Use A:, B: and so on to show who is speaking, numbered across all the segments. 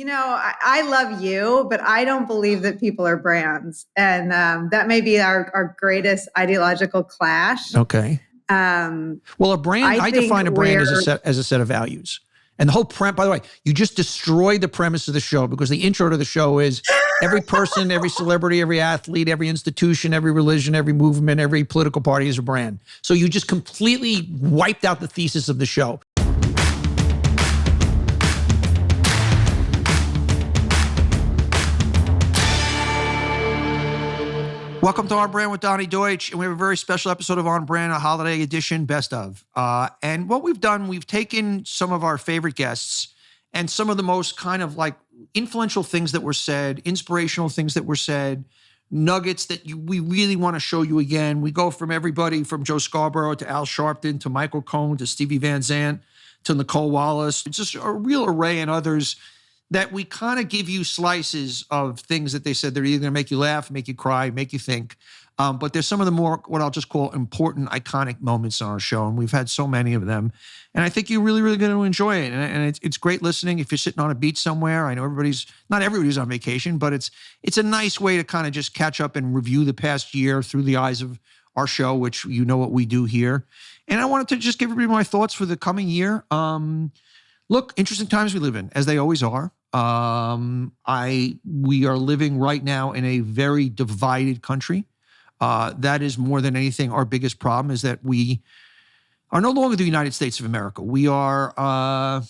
A: I love you, but I don't believe that people are brands. And that may be our greatest ideological clash.
B: Okay. Well, a brand, I define a brand as a set of values. And the whole by the way, you just destroyed the premise of the show, because the intro to the show is every person, every celebrity, every athlete, every institution, every religion, every movement, every political party is a brand. So you just completely wiped out the thesis of the show. Welcome to On Brand with Donny Deutsch, and we have a very special episode of On Brand, a holiday edition, best of. And what we've done, we've taken some of our favorite guests and some of the most kind of like influential things that were said, inspirational things that were said, nuggets that we really want to show you again. We go from everybody from Joe Scarborough to Al Sharpton to Michael Cohen to Stevie Van Zandt to Nicolle Wallace. It's just a real array, and others that we kind of give you slices of things that they said they're either going to make you laugh, make you cry, make you think. But there's some of the more, what I'll just call important, iconic moments on our show. And we've had so many of them. And I think you're really, really going to enjoy it. And it's great listening if you're sitting on a beach somewhere. I know not everybody's on vacation, but it's a nice way to kind of just catch up and review the past year through the eyes of our show, which you know what we do here. And I wanted to just give everybody my thoughts for the coming year. Look, interesting times we live in, as they always are. We are living right now in a very divided country. That is more than anything our biggest problem, is that we are no longer the United States of America. We are a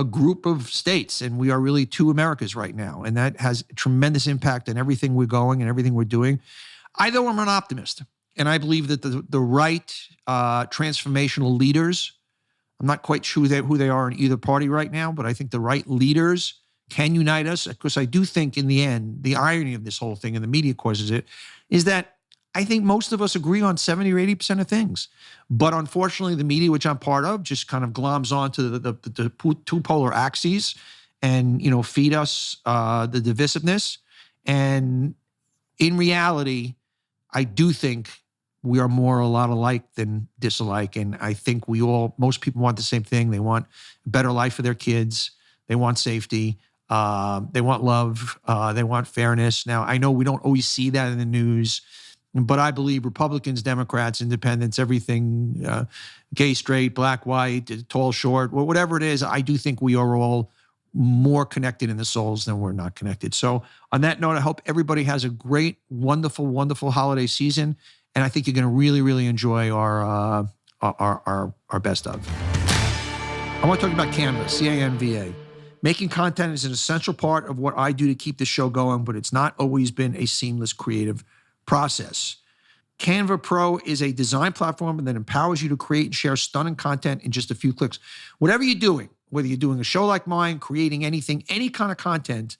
B: group of states, and we are really two Americas right now. And that has a tremendous impact on everything we're going and everything we're doing. Though I'm an optimist, and I believe that the right transformational leaders, I'm not quite sure who they are in either party right now, but I think the right leaders can unite us. Because I do think in the end, the irony of this whole thing, and the media causes it, is that I think most of us agree on 70 or 80% of things. But unfortunately, the media, which I'm part of, just kind of gloms onto the two polar axes and, feed us the divisiveness. And in reality, I do think we are more a lot alike than disalike. And I think most people want the same thing. They want a better life for their kids. They want safety. They want love. They want fairness. Now, I know we don't always see that in the news, but I believe Republicans, Democrats, independents, everything, gay, straight, black, white, tall, short, whatever it is, I do think we are all more connected in the souls than we're not connected. So on that note, I hope everybody has a great, wonderful, wonderful holiday season. And I think you're going to really, really enjoy our best of. I want to talk about Canva, C-A-N-V-A. Making content is an essential part of what I do to keep the show going, but it's not always been a seamless creative process. Canva Pro is a design platform that empowers you to create and share stunning content in just a few clicks. Whatever you're doing, whether you're doing a show like mine, creating anything, any kind of content,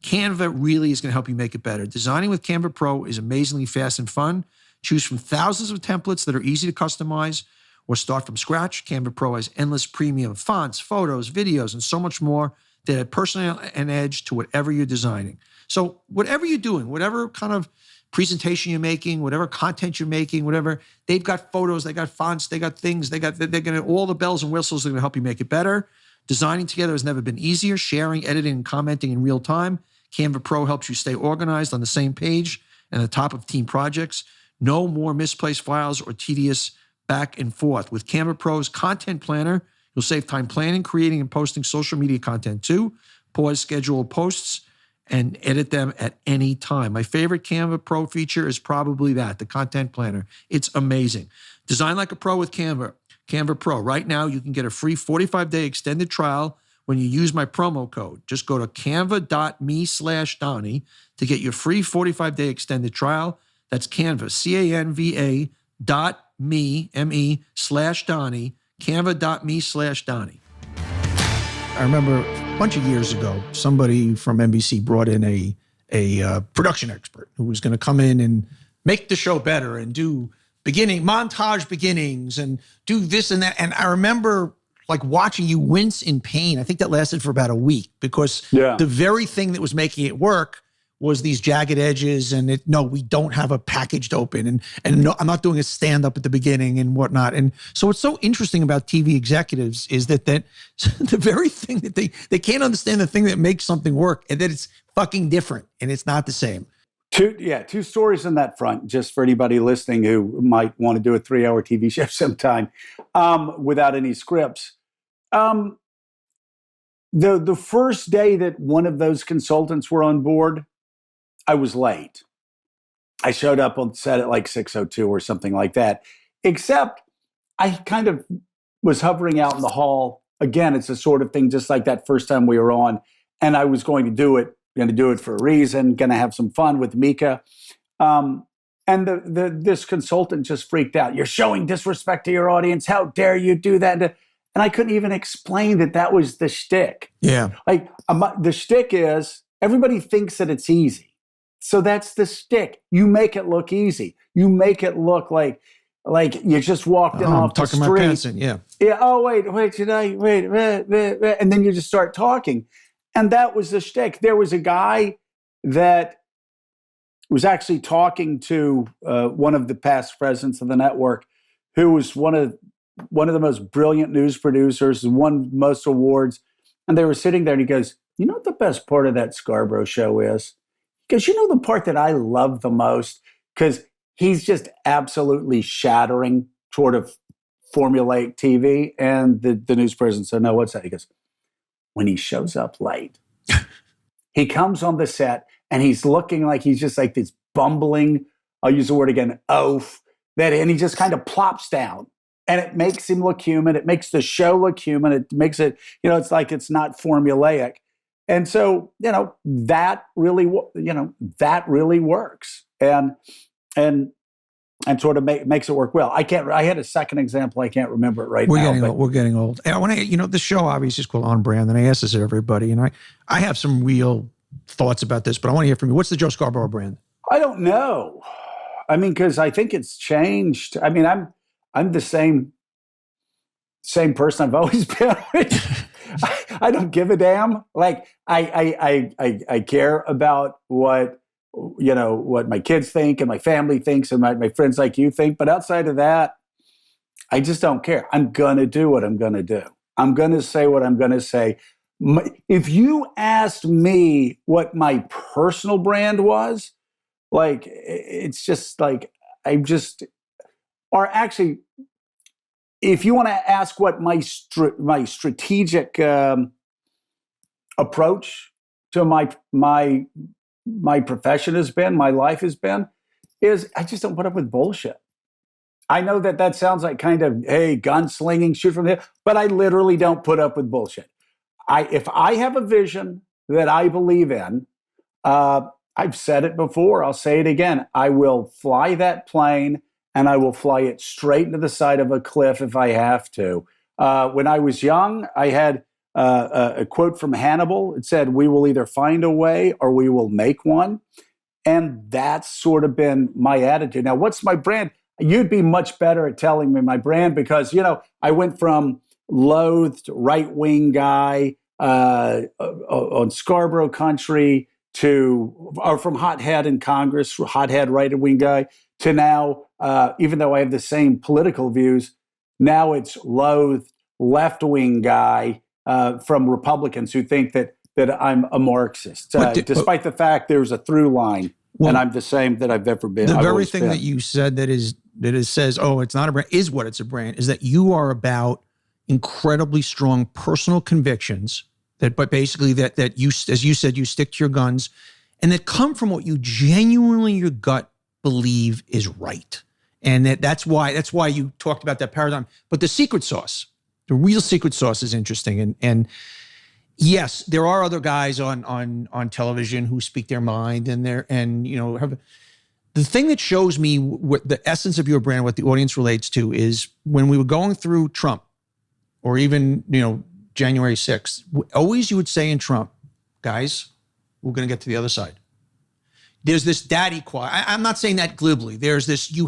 B: Canva really is going to help you make it better. Designing with Canva Pro is amazingly fast and fun. Choose from thousands of templates that are easy to customize or start from scratch. Canva Pro has endless premium fonts, photos, videos, and so much more that add personal and edge to whatever you're designing. So whatever you're doing, whatever kind of presentation you're making, whatever content you're making, whatever, they've got photos, they got fonts, they got things, they're going to, all the bells and whistles are going to help you make it better. Designing together has never been easier. Sharing, editing, and commenting in real time. Canva Pro helps you stay organized on the same page and the top of team projects. No more misplaced files or tedious back and forth. With Canva Pro's Content Planner, you'll save time planning, creating, and posting social media content too. Pause scheduled posts and edit them at any time. My favorite Canva Pro feature is probably the Content Planner. It's amazing. Design like a pro with Canva Pro. Right now, you can get a free 45-day extended trial when you use my promo code. Just go to canva.me/Donny to get your free 45-day extended trial. That's Canva, canva.me/Donny, canva.me/Donny. I remember a bunch of years ago, somebody from NBC brought in a production expert who was going to come in and make the show better and do montage beginnings and do this and that. And I remember like watching you wince in pain. I think that lasted for about a week because the very thing that was making it work was these jagged edges and no, we don't have a packaged open and no, I'm not doing a stand up at the beginning and whatnot. And so what's so interesting about TV executives is that the very thing that they can't understand the thing that makes something work and that it's fucking different and it's not the same.
C: Two stories on that front, just for anybody listening who might want to do a 3-hour TV show sometime without any scripts. The first day that one of those consultants were on board, I was late. I showed up on set at like 6:02 or something like that, except I kind of was hovering out in the hall. Again, it's the sort of thing just like that first time we were on, and I was going to do it for a reason, going to have some fun with Mika. And this consultant just freaked out. You're showing disrespect to your audience. How dare you do that? And I couldn't even explain that was the shtick.
B: Yeah.
C: Like the shtick is everybody thinks that it's easy. So that's the shtick. You make it look easy. You make it look like you just walked in off the street.
B: My pants in, yeah.
C: Yeah. Oh, wait, and then you just start talking. And that was the shtick. There was a guy that was actually talking to one of the past presidents of the network, who was one of the most brilliant news producers, won most awards. And they were sitting there and he goes, you know what the best part of that Scarborough show is? Because you know the part that I love the most? Because he's just absolutely shattering sort of formulaic TV. And the news person said, no, what's that? He goes, when he shows up late, he comes on the set and he's looking like he's just like this bumbling, I'll use the word again, oaf, and he just kind of plops down. And it makes him look human. It makes the show look human. It makes it, it's like it's not formulaic. And so, that really works. And sort of makes it work well. I had a second example. I can't remember it right now.
B: We're getting old. And I want to, the show obviously is called On Brand, and I ask this of everybody, and I have some real thoughts about this, but I want to hear from you. What's the Joe Scarborough brand? I
C: don't know. I mean, because I think it's changed. I mean, I'm the same person I've always been. I don't give a damn. Like I care about what my kids think and my family thinks and my friends like you think. But outside of that, I just don't care. I'm going to do what I'm going to do. I'm going to say what I'm going to say. If you asked me what my personal brand was, like, it's just like, or actually, if you want to ask what my strategic approach to my profession has been, my life has been, is I just don't put up with bullshit. I know that sounds like kind of, hey, gunslinging, shoot from there, but I literally don't put up with bullshit. If I have a vision that I believe in, I've said it before, I'll say it again, I will fly that plane and I will fly it straight into the side of a cliff if I have to. When I was young, I had a quote from Hannibal. It said, we will either find a way or we will make one. And that's sort of been my attitude. Now, what's my brand? You'd be much better at telling me my brand because, I went from loathed right-wing guy on Scarborough country or from hothead in Congress, hothead right-wing guy, to now, even though I have the same political views, now it's loathed left-wing guy from Republicans who think that I'm a Marxist, despite the fact there's a through line, and I'm the same that I've ever been.
B: The very thing that you said that says, oh, it's not a brand, is what it's a brand, is that you are about incredibly strong personal convictions but basically that you, as you said, you stick to your guns and that come from what you genuinely, your gut believe is right. And that's why you talked about that paradigm. But the secret sauce, the real secret sauce is interesting. And yes, there are other guys on television who speak their mind and have the thing that shows me what the essence of your brand, what the audience relates to, is when we were going through Trump or even, January 6th, always you would say in Trump, guys, we're going to get to the other side. There's this daddy quiet. I'm not saying that glibly. There's this, you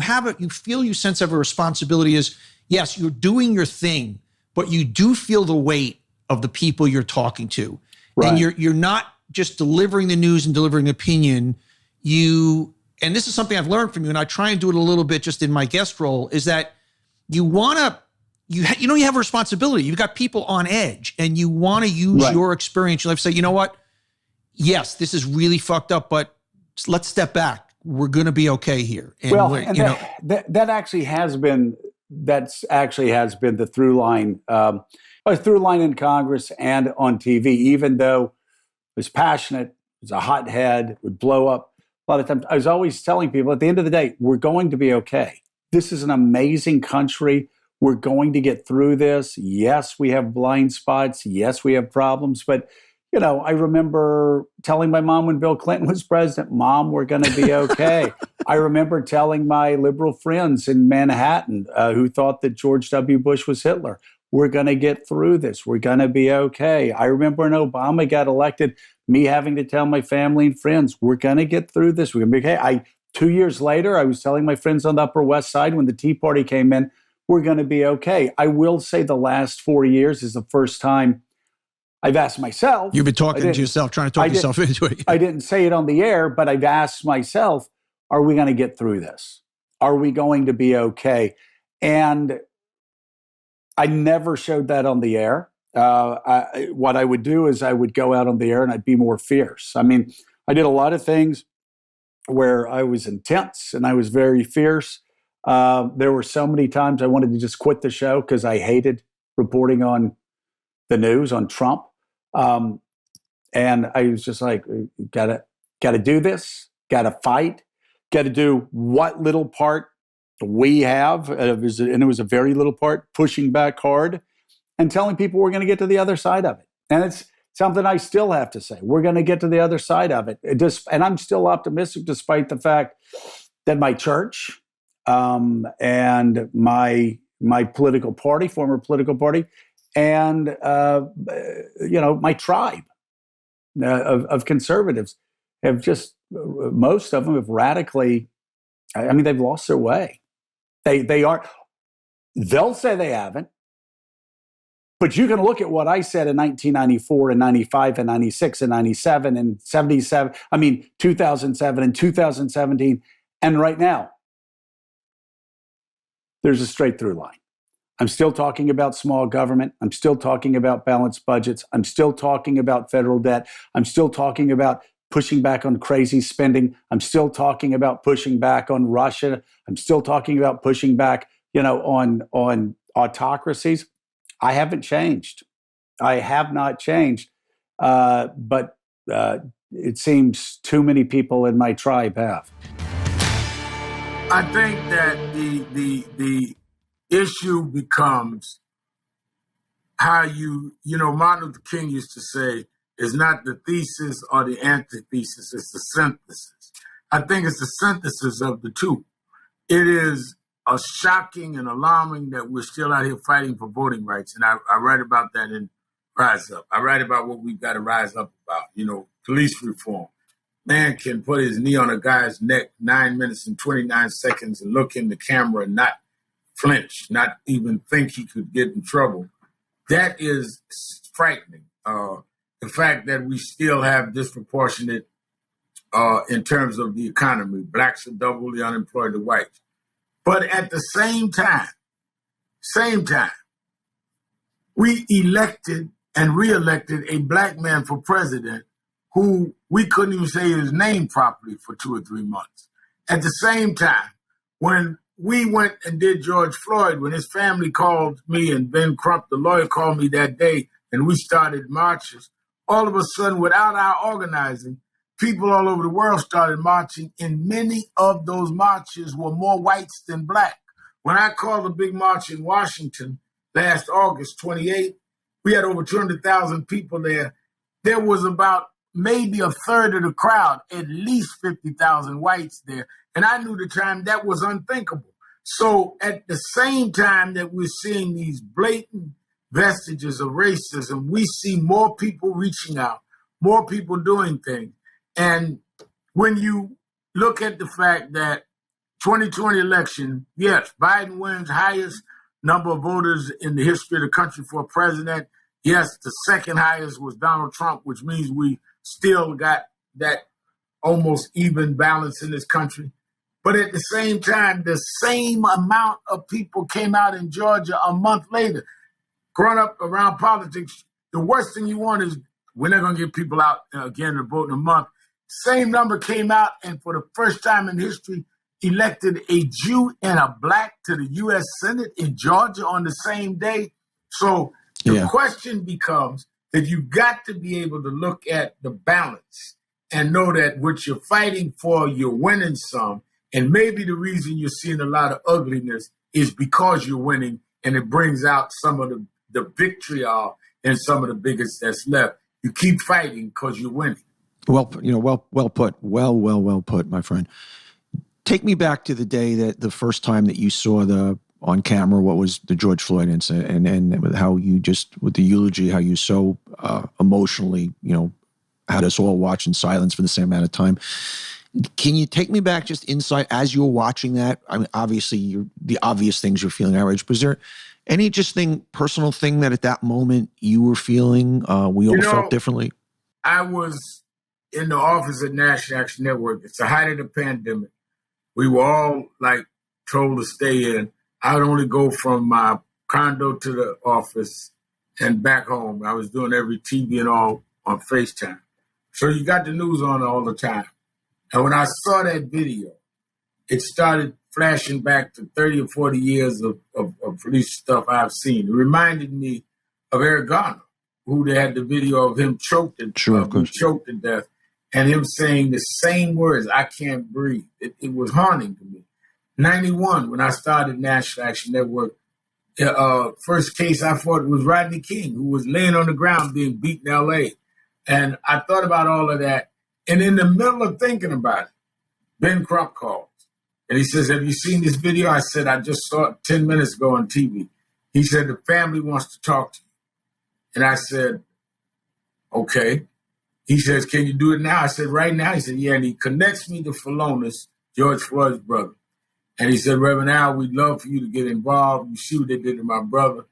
B: feel you sense of a responsibility is, yes, you're doing your thing, but you do feel the weight of the people you're talking to. Right. And you're not just delivering the news and delivering opinion, and this is something I've learned from you, and I try and do it a little bit just in my guest role, is that you want to, you have a responsibility. You've got people on edge, and you want to use your experience. You have to say, you know what? Yes, this is really fucked up, but let's step back. We're going to be okay here. And
C: that actually has been the through line, in Congress and on TV. Even though it was passionate, it was a hothead, would blow up. A lot of times, I was always telling people at the end of the day, we're going to be okay. This is an amazing country. We're going to get through this. Yes, we have blind spots. Yes, we have problems. But, I remember telling my mom when Bill Clinton was president, Mom, we're going to be okay. I remember telling my liberal friends in Manhattan who thought that George W. Bush was Hitler, we're going to get through this. We're going to be okay. I remember when Obama got elected, me having to tell my family and friends, we're going to get through this. We're going to be okay. 2 years later, I was telling my friends on the Upper West Side when the Tea Party came in, we're going to be okay. I will say the last 4 years is the first time I've asked myself.
B: You've been talking to yourself, trying to talk yourself into it.
C: I didn't say it on the air, but I've asked myself, are we going to get through this? Are we going to be okay? And I never showed that on the air. What I would do is I would go out on the air and I'd be more fierce. I mean, I did a lot of things where I was intense and I was very fierce. There were so many times I wanted to just quit the show because I hated reporting on the news, on Trump. And I was just like, gotta do this, gotta fight, gotta do what little part we have. And it was a very little part, pushing back hard and telling people we're going to get to the other side of it. And it's something I still have to say. We're going to get to the other side of it. And I'm still optimistic despite the fact that my church and my political party, former political party, and my tribe of conservatives have just, most of them have radically, they've lost their way. They'll say they haven't, but you can look at what I said in 1994 and 95 and 96 and 97 and 77, 2007 and 2017. And right now, there's a straight through line. I'm still talking about small government. I'm still talking about balanced budgets. I'm still talking about federal debt. I'm still talking about pushing back on crazy spending. I'm still talking about pushing back on Russia. I'm still talking about pushing back, on autocracies. I haven't changed. I have not changed. But it seems too many people in my tribe have.
D: I think that the issue becomes how Martin Luther King used to say, it's not the thesis or the antithesis, it's the synthesis. I think it's the synthesis of the two. It is a shocking and alarming that we're still out here fighting for voting rights. And I write about that in Rise Up. I write about what we've got to rise up about, police reform. Man can put his knee on a guy's neck 9 minutes and 29 seconds and look in the camera and not flinch, not even think he could get in trouble. That is frightening. The fact that we still have disproportionate in terms of the economy. Blacks are doubly unemployed to whites. But at the same time, we elected and reelected a black man for president who we couldn't even say his name properly for 2 or 3 months. At the same time, when we went and did George Floyd, when his family called me and Ben Crump, the lawyer, called me that day, and we started marches, all of a sudden, without our organizing, people all over the world started marching, and many of those marches were more whites than black. When I called a big march in Washington last August 28th, we had over 200,000 people there. There was about maybe a third of the crowd, at least 50,000 whites there. And I knew at the time that was unthinkable. So at the same time that we're seeing these blatant vestiges of racism, we see more people reaching out, more people doing things. And when you look at the fact that 2020 election, yes, Biden wins highest number of voters in the history of the country for a president. Yes, the second highest was Donald Trump, which means we still got that almost even balance in this country. But at the same time, the same amount of people came out in Georgia a month later. Growing up around politics, the worst thing you want is we're not going to get people out again to vote in a month. Same number came out, and for the first time in history, elected a Jew and a black to the U.S. Senate in Georgia on the same day. So the question becomes that you've got to be able to look at the balance and know that what you're fighting for, you're winning some. And maybe the reason you're seeing a lot of ugliness is because you're winning, and it brings out some of the vitriol and some of the biggest that's left. You keep fighting because you're winning.
B: Well put, well put, my friend. Take me back to the day that the first time that you saw on camera what was the George Floyd incident, and how you just, with the eulogy, how you so emotionally, had us all watch in silence for the same amount of time. Can you take me back just inside as you were watching that? I mean, obviously, the obvious things you're feeling outraged. Was there any personal thing that at that moment you were feeling? We all felt differently.
D: I was in the office at National Action Network. It's the height of the pandemic. We were all told to stay in. I would only go from my condo to the office and back home. I was doing every TV and all on FaceTime. So you got the news on all the time. And when I saw that video, it started flashing back to 30 or 40 years of police stuff I've seen. It reminded me of Eric Garner, who they had the video of him choked to death, and him saying the same words, "I can't breathe." It was haunting to me. 91, when I started National Action Network, first case I fought was Rodney King, who was laying on the ground being beat in L.A. And I thought about all of that. And in the middle of thinking about it, Ben Crump calls. And he says, "Have you seen this video?" I said, "I just saw it 10 minutes ago on TV." He said, "The family wants to talk to you." And I said, "Okay." He says, "Can you do it now?" I said, "Right now?" He said, "Yeah." And he connects me to Philonis, George Floyd's brother. And he said, "Reverend Al, we'd love for you to get involved. You see what they did to my brother."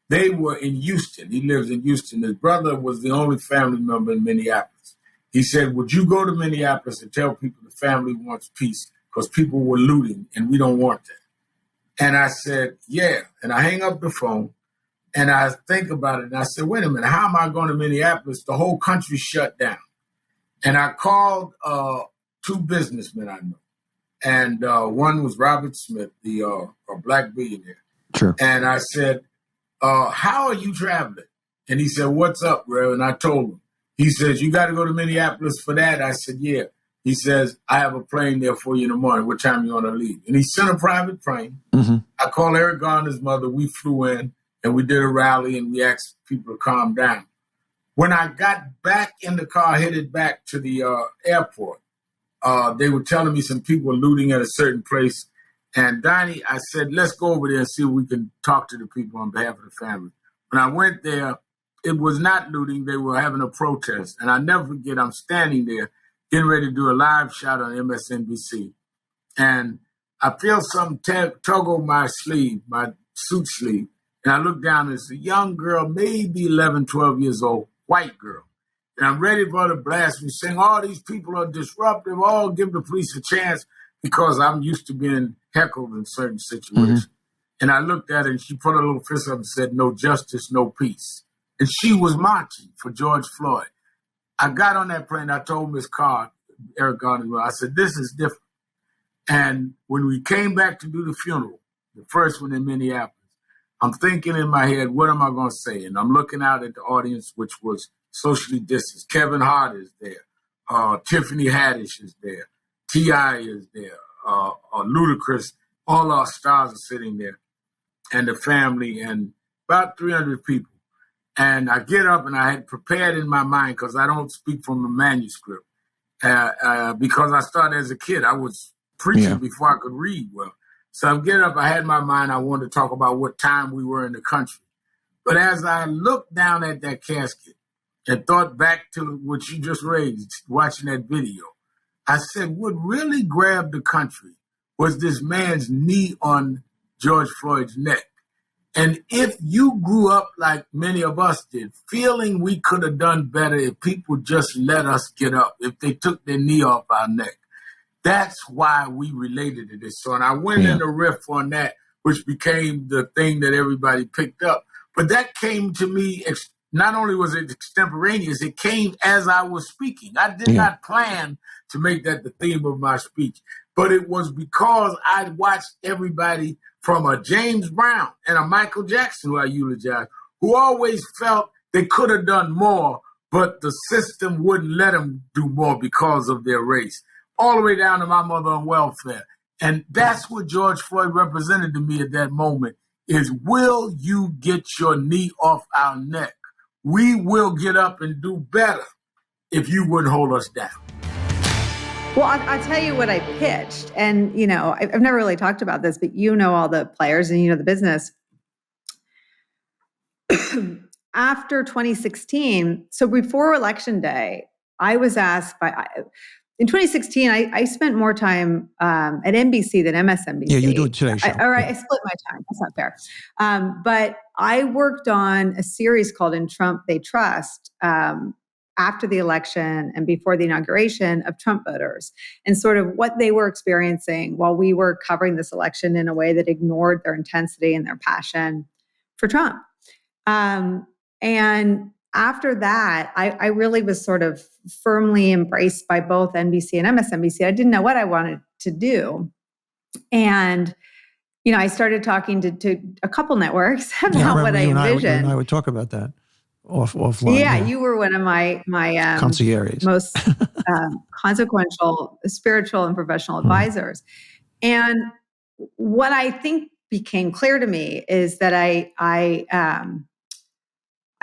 D: They were in Houston. He lives in Houston. His brother was the only family member in Minneapolis. He said, "Would you go to Minneapolis and tell people the family wants peace because people were looting and we don't want that?" And I said, "Yeah." And I hang up the phone and I think about it. And I said, "Wait a minute, how am I going to Minneapolis? The whole country shut down." And I called two businessmen I know. And one was Robert Smith, a black billionaire.
B: Sure.
D: And I said, "How are you traveling?" And he said, "What's up, Rev?" And I told him. He says, "You got to go to Minneapolis for that?" I said, "Yeah." He says, "I have a plane there for you in the morning. What time you want to leave?" And he sent a private plane. Mm-hmm. I called Eric Garner's mother. We flew in and we did a rally and we asked people to calm down. When I got back in the car, headed back to the airport, they were telling me some people were looting at a certain place. And Donnie, I said, "Let's go over there and see if we can talk to the people on behalf of the family." When I went there, it was not looting. They were having a protest. And I never forget, I'm standing there getting ready to do a live shot on MSNBC. And I feel something tug on my sleeve, my suit sleeve. And I look down and it's a young girl, maybe 11, 12 years old, white girl. And I'm ready for the blast. We're saying all these people are disruptive. All give the police a chance, because I'm used to being heckled in certain situations. Mm-hmm. And I looked at her and she put her little fist up and said, "No justice, no peace." And she was marching for George Floyd. I got on that plane. I told Miss Carr, Eric Garner, I said, "This is different." And when we came back to do the funeral, the first one in Minneapolis, I'm thinking in my head, what am I going to say? And I'm looking out at the audience, which was socially distanced. Kevin Hart is there. Tiffany Haddish is there. T.I. is there. Ludacris. All our stars are sitting there. And the family and about 300 people. And I get up and I had prepared in my mind, because I don't speak from a manuscript. Because I started as a kid. I was preaching before I could read well. So I'm getting up, I had in my mind, I wanted to talk about what time we were in the country. But as I looked down at that casket and thought back to what you just raised, watching that video, I said, what really grabbed the country was this man's knee on George Floyd's neck. And if you grew up like many of us did, feeling we could have done better if people just let us get up, if they took their knee off our neck, that's why we related to this song. I went in a riff on that, which became the thing that everybody picked up. But that came to me, not only was it extemporaneous, it came as I was speaking. I did not plan to make that the theme of my speech, but it was because I'd watched everybody from a James Brown and a Michael Jackson, who I eulogize, who always felt they could have done more, but the system wouldn't let them do more because of their race, all the way down to my mother on welfare. And that's what George Floyd represented to me at that moment is, will you get your knee off our neck? We will get up and do better if you wouldn't hold us down.
A: Well, I'll tell you what I pitched. And, you know, I've never really talked about this, but you know all the players and you know the business. After 2016, so before Election Day, I was asked in 2016, I spent more time at NBC than MSNBC.
B: Yeah, you do it today, show.
A: All right, I split my time. That's not fair. But I worked on a series called In Trump They Trust after the election and before the inauguration of Trump voters and sort of what they were experiencing while we were covering this election in a way that ignored their intensity and their passion for Trump. And after that, I really was sort of firmly embraced by both NBC and MSNBC. I didn't know what I wanted to do. And, you know, I started talking to a couple networks about what I envisioned.
B: You and I would talk about that offline.
A: Yeah, you were one of my
B: concierges,
A: most consequential spiritual and professional advisors. And what I think became clear to me is that I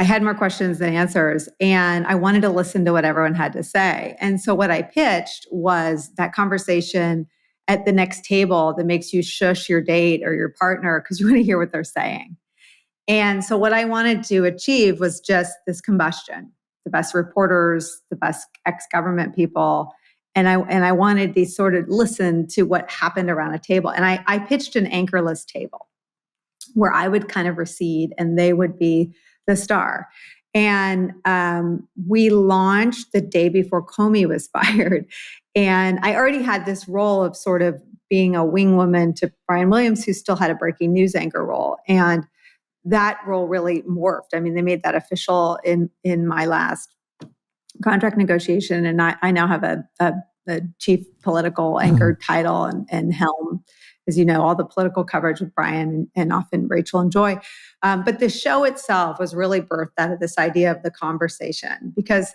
A: had more questions than answers, and I wanted to listen to what everyone had to say. And so what I pitched was that conversation at the next table that makes you shush your date or your partner because you want to hear what they're saying. And so what I wanted to achieve was just this combustion, the best reporters, the best ex-government people. And I wanted these sort of listen to what happened around a table. And I pitched an anchorless table where I would kind of recede and they would be the star. And we launched the day before Comey was fired. And I already had this role of sort of being a wing woman to Brian Williams, who still had a breaking news anchor role. And that role really morphed. I mean, they made that official in my last contract negotiation. And I now have a chief political anchor title and helm, as you know, all the political coverage with Brian and often Rachel and Joy. But the show itself was really birthed out of this idea of the conversation, because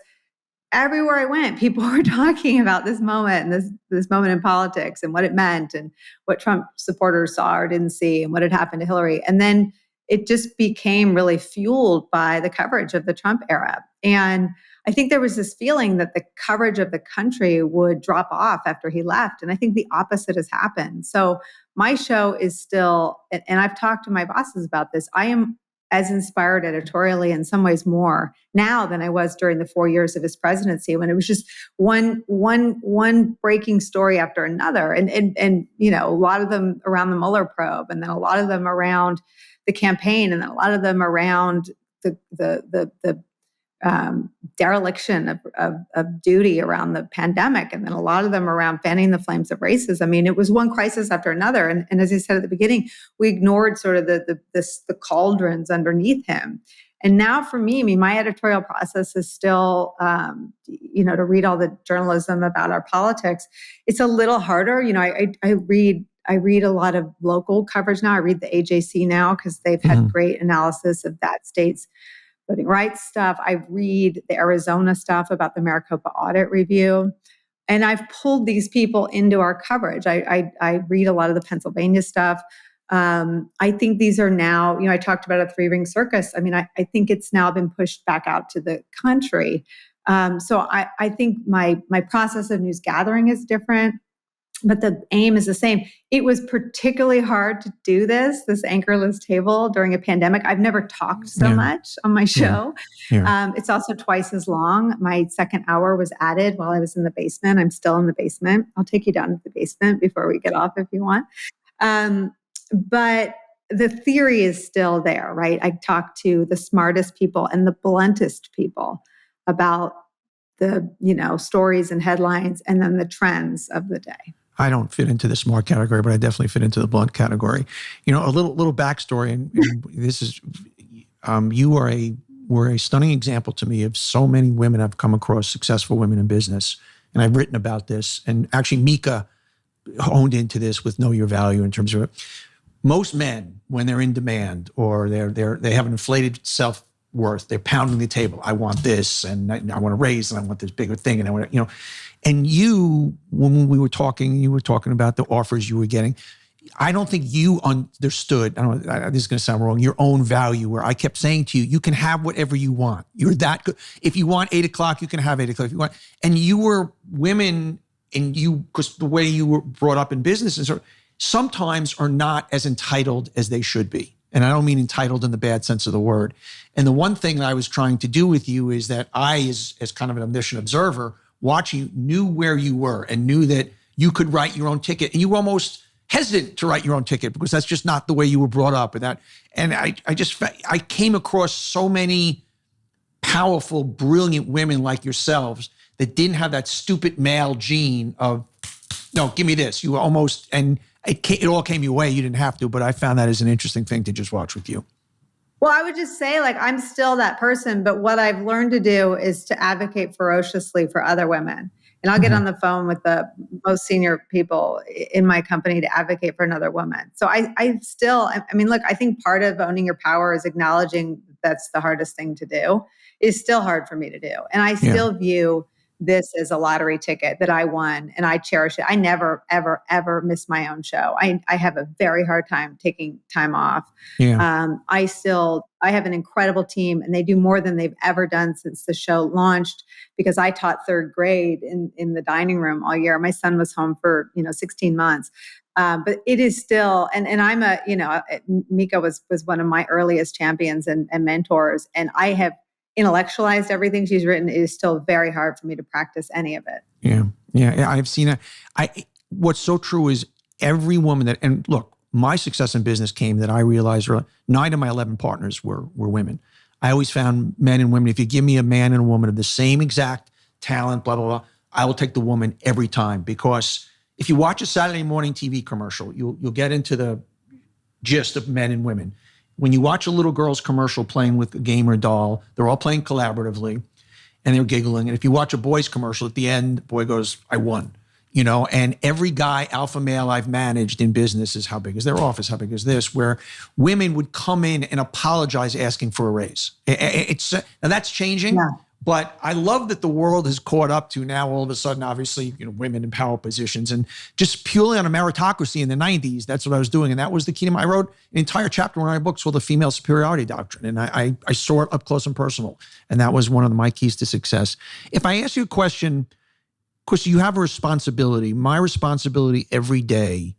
A: everywhere I went, people were talking about this moment and this moment in politics and what it meant and what Trump supporters saw or didn't see and what had happened to Hillary. And then it just became really fueled by the coverage of the Trump era. And I think there was this feeling that the coverage of the country would drop off after he left. And I think the opposite has happened. So my show is still, and I've talked to my bosses about this, I am as inspired editorially in some ways more now than I was during the 4 years of his presidency, when it was just one breaking story after another. And you know, a lot of them around the Mueller probe, and then a lot of them around the campaign, and then a lot of them around the dereliction of duty around the pandemic, and then a lot of them around fanning the flames of racism. I mean, it was one crisis after another. And as I said at the beginning, we ignored sort of the cauldrons underneath him. And now for me, I mean, my editorial process is still, to read all the journalism about our politics. It's a little harder. You know, I read a lot of local coverage now. I read the AJC now because they've had great analysis of that state's voting rights stuff. I read the Arizona stuff about the Maricopa audit review. And I've pulled these people into our coverage. I read a lot of the Pennsylvania stuff. I think these are now, I talked about a 3-ring circus. I mean, I think it's now been pushed back out to the country. So I think my process of news gathering is different, but the aim is the same. It was particularly hard to do this anchorless table during a pandemic. I've never talked so much on my show. Yeah. It's also twice as long. My second hour was added while I was in the basement. I'm still in the basement. I'll take you down to the basement before we get off if you want. But the theory is still there, right? I talk to the smartest people and the bluntest people about the, stories and headlines and then the trends of the day.
B: I don't fit into the smart category, but I definitely fit into the blunt category. A little backstory, and this is, you were a stunning example to me of so many women I've come across, successful women in business, and I've written about this. And actually, Mika honed into this with Know Your Value in terms of most men, when they're in demand or they have an inflated self-worth, they're pounding the table. I want this, and I want to raise, and I want this bigger thing, and I want to, And you, when we were talking, you were talking about the offers you were getting. I don't think you understood, this is going to sound wrong, your own value, where I kept saying to you, you can have whatever you want. You're that good. If you want 8 o'clock, you can have 8 o'clock if you want. And you were women, and because the way you were brought up in business and sometimes are not as entitled as they should be. And I don't mean entitled in the bad sense of the word. And the one thing that I was trying to do with you is that I, as kind of an omniscient observer, watching you, knew where you were and knew that you could write your own ticket. And you were almost hesitant to write your own ticket because that's just not the way you were brought up. And I came across so many powerful, brilliant women like yourselves that didn't have that stupid male gene of, no, give me this. You were almost, and it all came your way. You didn't have to, but I found that as an interesting thing to just watch with you.
A: Well, I would just say, I'm still that person, but what I've learned to do is to advocate ferociously for other women. And I'll get on the phone with the most senior people in my company to advocate for another woman. So I think part of owning your power is acknowledging that's the hardest thing to do. It's still hard for me to do. And I still view this as a lottery ticket that I won, and I cherish it. I never, ever, ever miss my own show. I have a very hard time taking time off.
B: Yeah.
A: I have an incredible team, and they do more than they've ever done since the show launched, because I taught third grade in the dining room all year. My son was home for 16 months. But it is still, and I'm Mika was one of my earliest champions and mentors, and I have intellectualized everything she's written. It is still very hard for me to practice any of it.
B: Yeah. I've seen it. What's so true is every woman and look, my success in business came that I realized 9 of my 11 partners were women. I always found men and women. If you give me a man and a woman of the same exact talent, blah, blah, blah, I will take the woman every time, because if you watch a Saturday morning TV commercial, you'll get into the gist of men and women. When you watch a little girl's commercial playing with a game or doll, they're all playing collaboratively and they're giggling. And if you watch a boy's commercial, at the end, the boy goes, I won. And every guy, alpha male I've managed in business is how big is their office, how big is this, where women would come in and apologize asking for a raise. Now that's changing. Yeah. But I love that the world has caught up to now all of a sudden, obviously, women in power positions, and just purely on a meritocracy in the 90s, that's what I was doing. And that was the key to I wrote an entire chapter in one of my books called The Female Superiority Doctrine. And I saw it up close and personal. And that was one of my keys to success. If I ask you a question, because you have a responsibility, my responsibility every day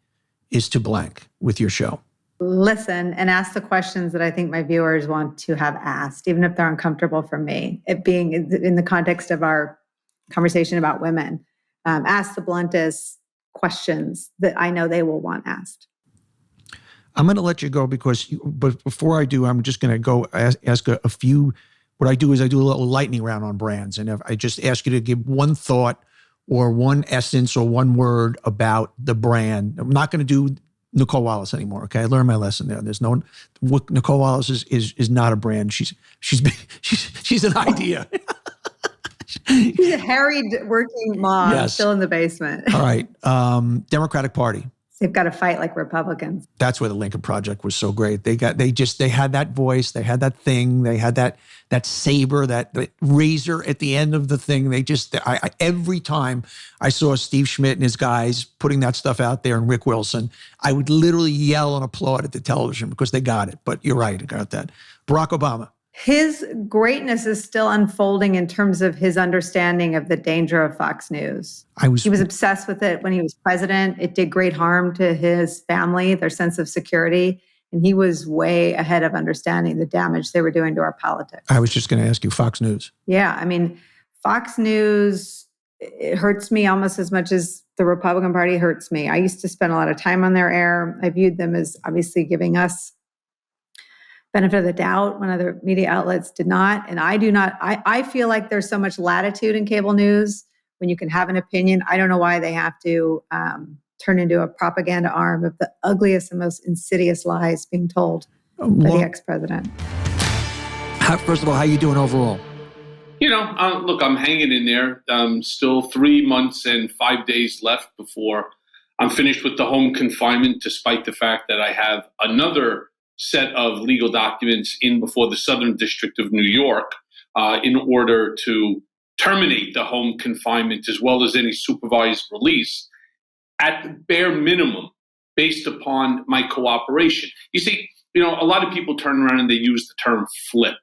B: is to blank with your show.
A: Listen and ask the questions that I think my viewers want to have asked, even if they're uncomfortable for me. It being in the context of our conversation about women, ask the bluntest questions that I know they will want asked.
B: I'm going to let you go but before I do, I'm just going to go ask a few. What I do is I do a little lightning round on brands. And if I just ask you to give one thought or one essence or one word about the brand. I'm not going to do Nicolle Wallace anymore. Okay, I learned my lesson there. There's no Nicolle Wallace is not a brand. She's an idea.
A: She's a harried working mom,
B: yes.
A: Still in the basement.
B: All right, Democratic Party.
A: They've got to fight like Republicans.
B: That's where the Lincoln Project was so great. They had that voice, they had that thing, they had that saber, that razor at the end of the thing. I every time I saw Steve Schmidt and his guys putting that stuff out there and Rick Wilson, I would literally yell and applaud at the television because they got it. But you're right, I got that. Barack Obama.
A: His greatness is still unfolding in terms of his understanding of the danger of Fox News. He was obsessed with it when he was president. It did great harm to his family, their sense of security. And he was way ahead of understanding the damage they were doing to our politics.
B: I was just going to ask you, Fox News.
A: Yeah, Fox News, it hurts me almost as much as the Republican Party hurts me. I used to spend a lot of time on their air. I viewed them as obviously giving us benefit of the doubt when other media outlets did not. And I do not, I feel like there's so much latitude in cable news when you can have an opinion. I don't know why they have to turn into a propaganda arm of the ugliest and most insidious lies being told by the ex-president.
B: First of all, how you doing overall?
E: Look, I'm hanging in there. Still 3 months and 5 days left before I'm finished with the home confinement, despite the fact that I have another set of legal documents in before the Southern District of New York in order to terminate the home confinement as well as any supervised release at the bare minimum based upon my cooperation. You see, a lot of people turn around and they use the term flip.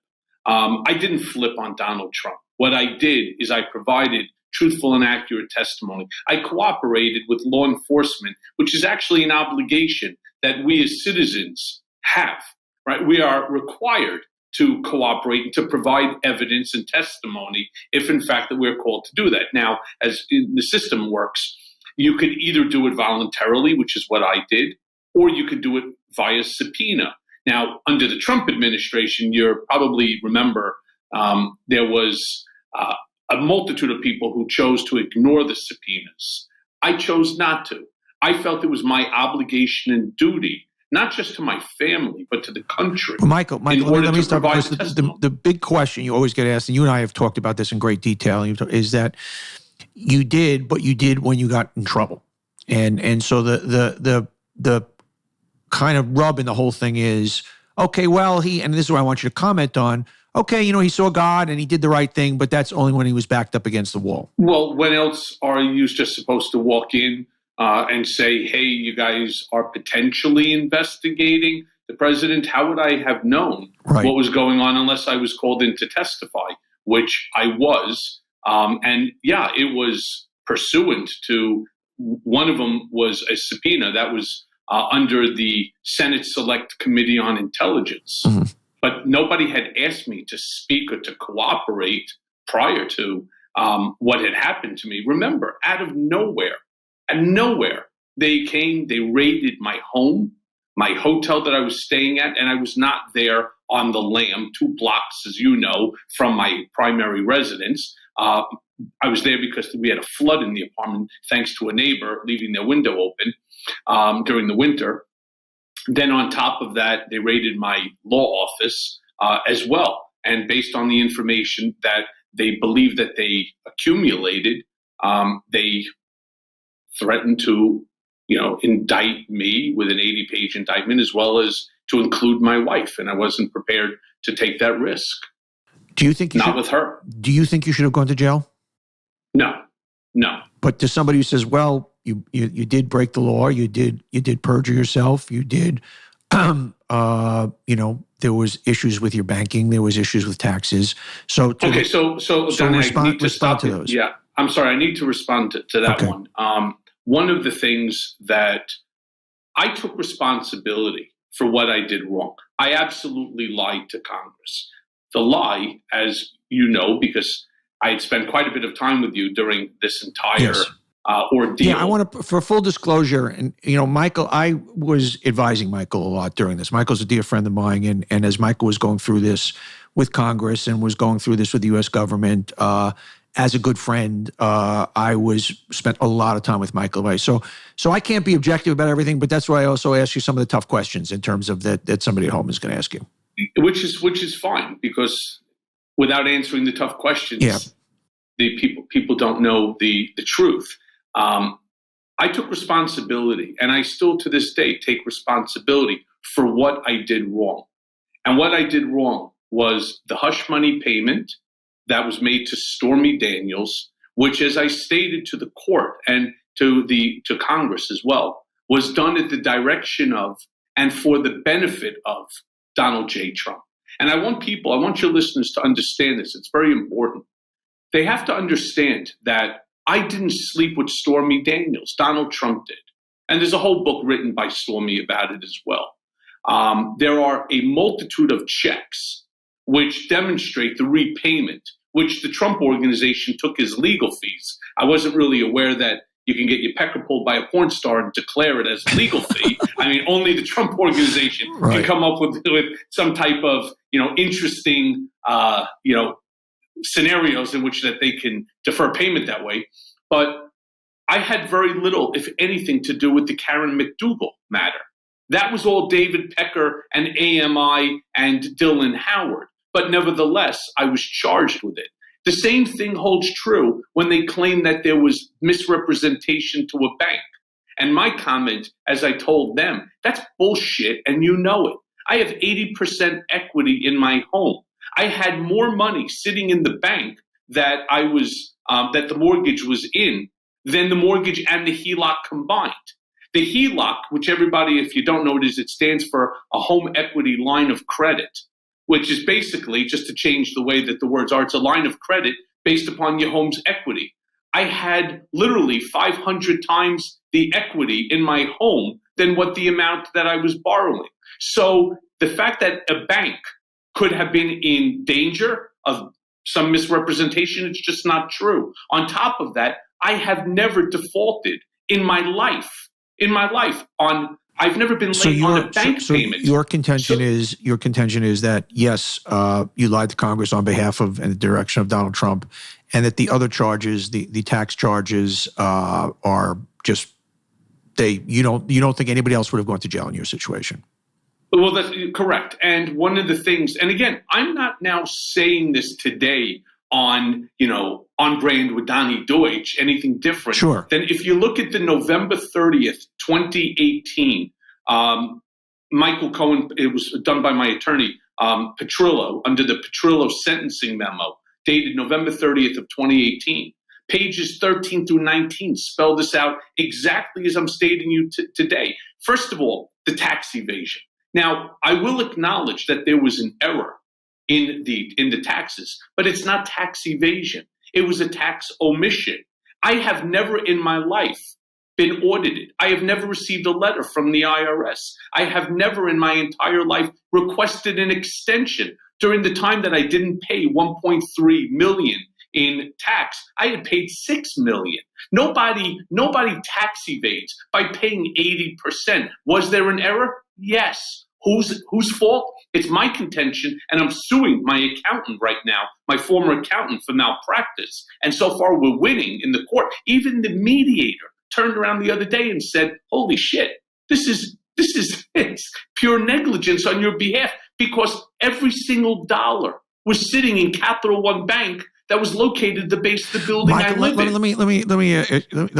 E: I didn't flip on Donald Trump. What I did is I provided truthful and accurate testimony. I cooperated with law enforcement, which is actually an obligation that we as citizens have, right? We are required to cooperate and to provide evidence and testimony if in fact that we're called to do that. Now, as the system works, you could either do it voluntarily, which is what I did, or you could do it via subpoena. Now, under the Trump administration, you probably remember there was a multitude of people who chose to ignore the subpoenas. I chose not to. I felt it was my obligation and duty, not just to my family, but to the country.
B: Well, Michael, let me start with this. The big question you always get asked, and you and I have talked about this in great detail, is that you did, but you did when you got in trouble. And so the kind of rub in the whole thing is, okay, well, and this is what I want you to comment on, okay, he saw God and he did the right thing, but that's only when he was backed up against the wall.
E: Well, when else are you just supposed to walk in and say, hey, you guys are potentially investigating the president? How would I have known what was going on unless I was called in to testify, which I was. And yeah, it was pursuant to, one of them was a subpoena that was under the Senate Select Committee on Intelligence. Mm-hmm. But nobody had asked me to speak or to cooperate prior to what had happened to me. Remember, out of nowhere, they came, they raided my home, my hotel that I was staying at, and I was not there on the lam, 2 blocks, as you know, from my primary residence. I was there because we had a flood in the apartment, thanks to a neighbor leaving their window open during the winter. Then on top of that, they raided my law office as well. And based on the information that they believe that they accumulated, they threatened to, indict me with an 80-page indictment, as well as to include my wife. And I wasn't prepared to take that risk.
B: Do you think
E: with her?
B: Do you think you should have gone to jail?
E: No.
B: But to somebody who says, well, you did break the law, you did perjure yourself, you did, there was issues with your banking, there was issues with taxes. So Johnny,
E: I need to stop
B: to those.
E: Yeah, I'm sorry, I need to respond to that
B: okay.
E: one. One of the things that I took responsibility for what I did wrong. I absolutely lied to Congress. The lie, as you know, because I had spent quite a bit of time with you during this entire ordeal.
B: Yeah, I want to, for full disclosure, and Michael, I was advising Michael a lot during this. Michael's a dear friend of mine, and as Michael was going through this with Congress and was going through this with the U.S. government, as a good friend, I spent a lot of time with Michael. So I can't be objective about everything, but that's why I also ask you some of the tough questions in terms of that somebody at home is going to ask you.
E: Which is fine, because without answering the tough questions, the people don't know the truth. I took responsibility, and I still to this day take responsibility for what I did wrong. And what I did wrong was the hush money payment that was made to Stormy Daniels, which, as I stated to the court and to Congress as well, was done at the direction of and for the benefit of Donald J. Trump. And I want your listeners to understand this. It's very important. They have to understand that I didn't sleep with Stormy Daniels. Donald Trump did. And there's a whole book written by Stormy about it as well. There are a multitude of checks which demonstrate the repayment, which the Trump organization took as legal fees. I wasn't really aware that you can get your pecker pulled by a porn star and declare it as legal fee. I mean, only the Trump organization can come up with some type of, interesting, scenarios in which that they can defer payment that way. But I had very little, if anything, to do with the Karen McDougal matter. That was all David Pecker and AMI and Dylan Howard. But nevertheless, I was charged with it. The same thing holds true when they claim that there was misrepresentation to a bank. And my comment, as I told them, that's bullshit, and you know it. I have 80% equity in my home. I had more money sitting in the bank that I was that the mortgage was in than the mortgage and the HELOC combined. The HELOC, which everybody, if you don't know what it is, it stands for a home equity line of credit, which is basically, just to change the way that the words are, it's a line of credit based upon your home's equity. I had literally 500 times the equity in my home than what the amount that I was borrowing. So the fact that a bank could have been in danger of some misrepresentation, it's just not true. On top of that, I have never defaulted in my life. I've never been late on a bank payment.
B: Your contention is that yes, you lied to Congress on behalf of and the direction of Donald Trump, and that the other charges, the tax charges, are just you don't think anybody else would have gone to jail in your situation.
E: Well, that's correct. And one of the things, and again, I'm not now saying this today on brand with Donny Deutsch, anything different than if you look at the November 30th, 2018, Michael Cohen, it was done by my attorney, Petrillo, under the Petrillo sentencing memo, dated November 30th of 2018. Pages 13 through 19 spell this out exactly as I'm stating you today. First of all, the tax evasion. Now, I will acknowledge that there was an error in the taxes, but it's not tax evasion. It was a tax omission. I have never in my life been audited. I have never received a letter from the IRS. I have never in my entire life requested an extension. During the time that I didn't pay $1.3 million in tax, I had paid $6 million. Nobody tax evades by paying 80%. Was there an error? Yes. Whose fault? It's my contention, and I'm suing my accountant right now, my former accountant, for malpractice. And so far, we're winning in the court. Even the mediator turned around the other day and said, "Holy shit, this is it's pure negligence on your behalf," because every single dollar was sitting in Capital One Bank that was located at the base of the building I live in.
B: Let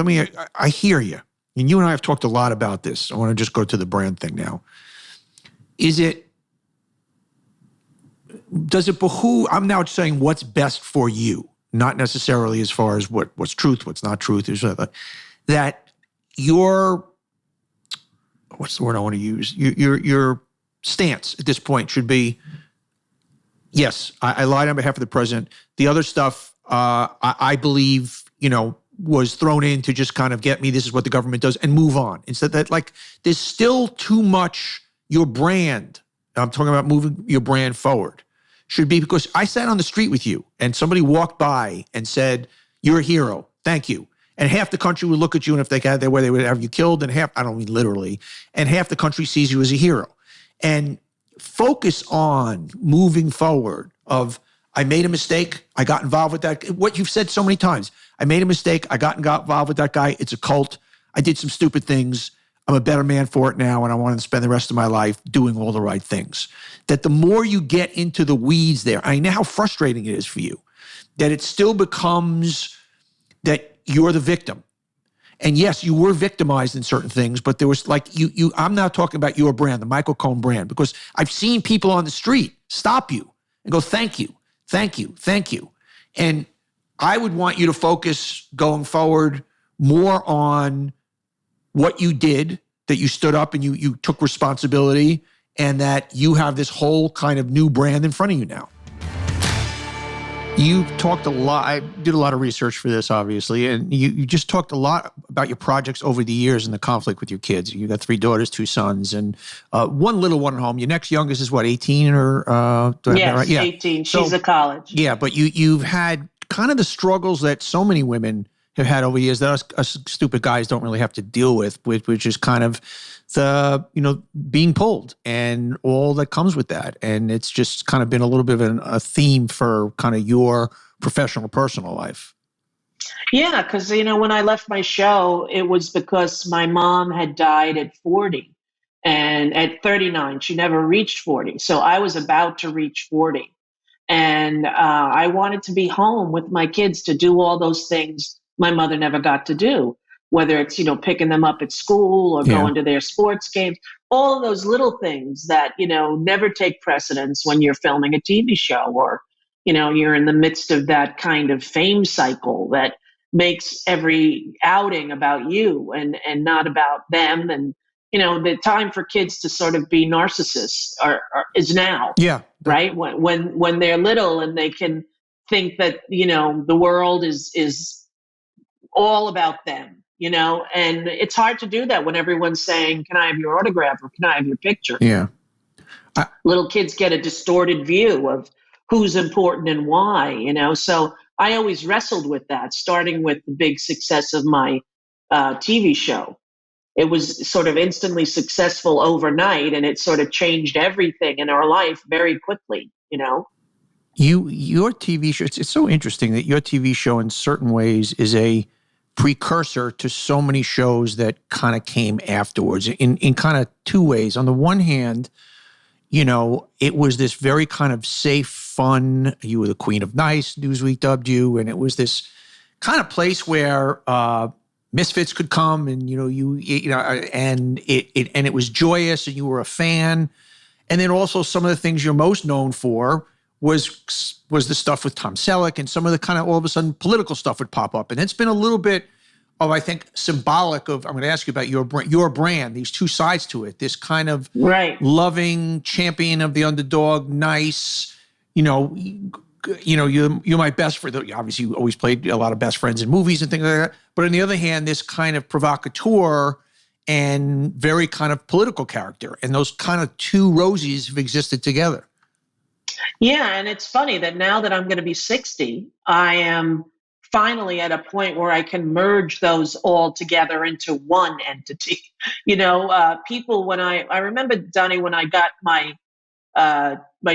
B: me. I hear you, and you and I have talked a lot about this. I want to just go to the brand thing now. Does it behoove, I'm now saying what's best for you, not necessarily as far as what's truth, what's not truth, that your, what's the word I want to use? Your stance at this point should be, yes, I lied on behalf of the president. The other stuff, I believe, was thrown in to just kind of get me, this is what the government does, and move on. Instead that, there's still too much. Your brand, I'm talking about moving your brand forward, should be, because I sat on the street with you and somebody walked by and said, "You're a hero, thank you." And half the country would look at you, and if they got their way, they would have you killed, and I don't mean literally, and half the country sees you as a hero. And focus on moving forward of, I made a mistake, I got involved with that. What you've said so many times, I made a mistake, I got involved with that guy, it's a cult, I did some stupid things, I'm a better man for it now, and I want to spend the rest of my life doing all the right things. That the more you get into the weeds there, I know how frustrating it is for you, that it still becomes that you're the victim. And yes, you were victimized in certain things, but there was I'm now talking about your brand, the Michael Cohen brand, because I've seen people on the street stop you and go, "Thank you, thank you, thank you." And I would want you to focus going forward more on what you did, that you stood up and you took responsibility, and that you have this whole kind of new brand in front of you now. You talked a lot, I did a lot of research for this, obviously, and you just talked a lot about your projects over the years and the conflict with your kids. You got 3 daughters, 2 sons, and one little one at home. Your next youngest is what, 18 or?
F: Yes,
B: right? Yeah.
F: 18. She's at college.
B: Yeah, but you've had kind of the struggles that so many women have had over the years that us stupid guys don't really have to deal with, which is kind of the, being pulled and all that comes with that. And it's just kind of been a little bit of a theme for kind of your professional, personal life.
F: Yeah, because, when I left my show, it was because my mom had died at 40 and at 39. She never reached 40. So I was about to reach 40. And I wanted to be home with my kids to do all those things my mother never got to do, whether it's, picking them up at school or going to their sports games, all of those little things that, never take precedence when you're filming a TV show or, you're in the midst of that kind of fame cycle that makes every outing about you and not about them. And, the time for kids to sort of be narcissists is now.
B: Yeah.
F: Right. When they're little and they can think that, the world is all about them, and it's hard to do that when everyone's saying, can I have your autograph or can I have your picture?
B: Yeah.
F: Little kids get a distorted view of who's important and why, so I always wrestled with that, starting with the big success of my TV show. It was sort of instantly successful overnight, and it sort of changed everything in our life very quickly,
B: Your TV show, it's so interesting that your TV show in certain ways is a precursor to so many shows that kind of came afterwards in kind of two ways. On the one hand, it was this very kind of safe, fun, you were the Queen of Nice, Newsweek dubbed you, and it was this kind of place where misfits could come and, and it was joyous and you were a fan. And then also some of the things you're most known for was the stuff with Tom Selleck, and some of the kind of all of a sudden political stuff would pop up. And it's been a little bit of, I think, symbolic of, I'm going to ask you about your brand, these two sides to it, this kind of loving champion of the underdog, nice, you're my best friend. Obviously, you always played a lot of best friends in movies and things like that. But on the other hand, this kind of provocateur and very kind of political character. And those kind of two Rosies have existed together.
F: Yeah, and it's funny that now that I'm going to be 60, I am finally at a point where I can merge those all together into one entity. People, when I remember, Donny, when I got my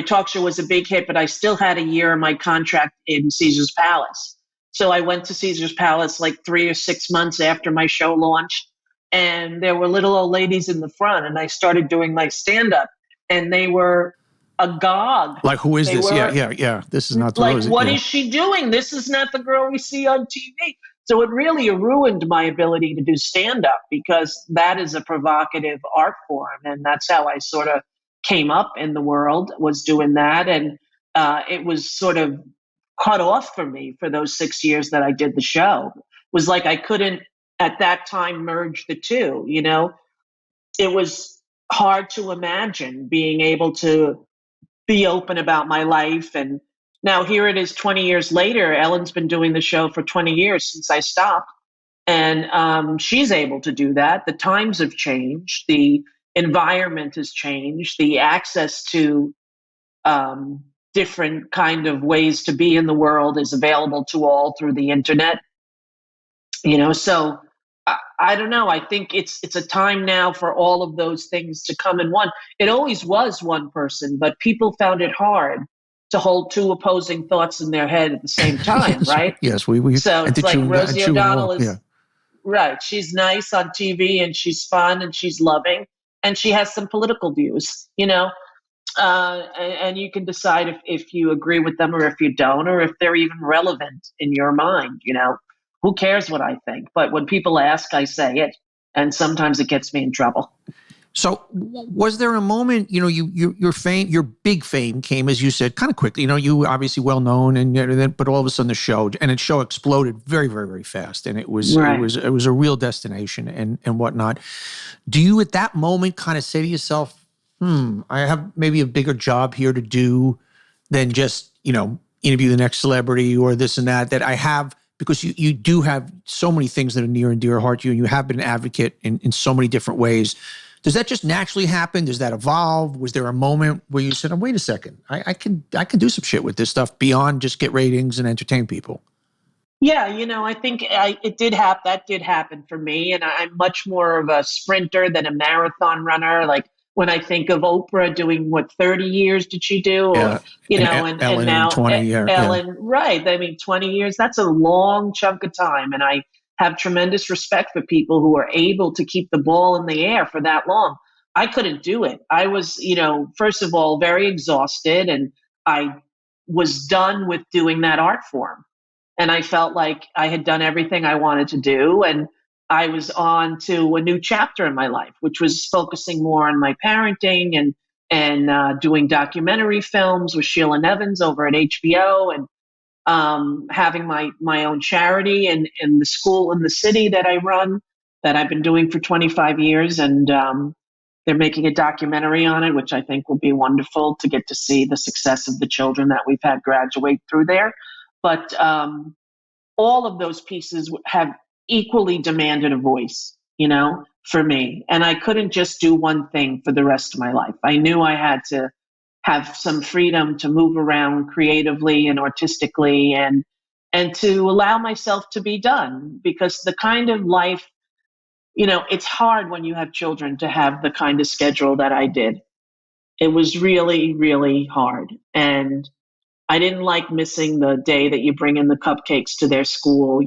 F: talk show was a big hit, but I still had a year of my contract in Caesar's Palace. So I went to Caesar's Palace like 3 or 6 months after my show launched, and there were little old ladies in the front, and I started doing my stand-up, and they were agog.
B: Like, who is this? Yeah. This is not the
F: like,
B: Rosie.
F: what is she doing? This is not the girl we see on TV. So it really ruined my ability to do stand-up, because that is a provocative art form, and that's how I sort of came up in the world, was doing that. And it was sort of cut off for me for those 6 years that I did the show. It was like I couldn't at that time merge the two. It was hard to imagine being able to be open about my life. And now here it is 20 years later. Ellen's been doing the show for 20 years since I stopped. And she's able to do that. The times have changed. The environment has changed. The access to different kind of ways to be in the world is available to all through the internet. So I don't know. I think it's a time now for all of those things to come in one. It always was one person, but people found it hard to hold two opposing thoughts in their head at the same time, right?
B: Yes, we.
F: So it's like Rosie O'Donnell is
B: yeah.
F: Right. She's nice on TV, and she's fun, and she's loving, and she has some political views, and you can decide if you agree with them or if you don't, or if they're even relevant in your mind. Who cares what I think? But when people ask, I say it, and sometimes it gets me in trouble.
B: So was there a moment, your fame, your big fame came, as you said, kind of quickly, you were obviously well known, but all of a sudden the show exploded very, very, very fast. And it was a real destination and whatnot. Do you at that moment kind of say to yourself, I have maybe a bigger job here to do than just, interview the next celebrity or this and that I have, because you do have so many things that are near and dear to heart to you, and you have been an advocate in so many different ways. Does that just naturally happen? Does that evolve? Was there a moment where you said, "Oh, wait a second, I can do some shit with this stuff beyond just get ratings and entertain people"?
F: Yeah, I think it did happen. That did happen for me, and I'm much more of a sprinter than a marathon runner. Like when I think of Oprah doing what 30 years did she do, or
B: Yeah. And
F: and
B: Ellen in
F: now
B: 20 years. Yeah.
F: Ellen, right? I mean, 20 years. That's a long chunk of time, and I have tremendous respect for people who are able to keep the ball in the air for that long. I couldn't do it. I was, first of all, very exhausted, and I was done with doing that art form. And I felt like I had done everything I wanted to do. And I was on to a new chapter in my life, which was focusing more on my parenting and doing documentary films with Sheila Nevins over at HBO, and having my own charity and the school in the city that I run, that I've been doing for 25 years. And they're making a documentary on it, which I think will be wonderful to get to see the success of the children that we've had graduate through there. But all of those pieces have equally demanded a voice, for me. And I couldn't just do one thing for the rest of my life. I knew I had to have some freedom to move around creatively and artistically, and to allow myself to be done, because the kind of life, it's hard when you have children to have the kind of schedule that I did. It was really, really hard. And I didn't like missing the day that you bring in the cupcakes to their school,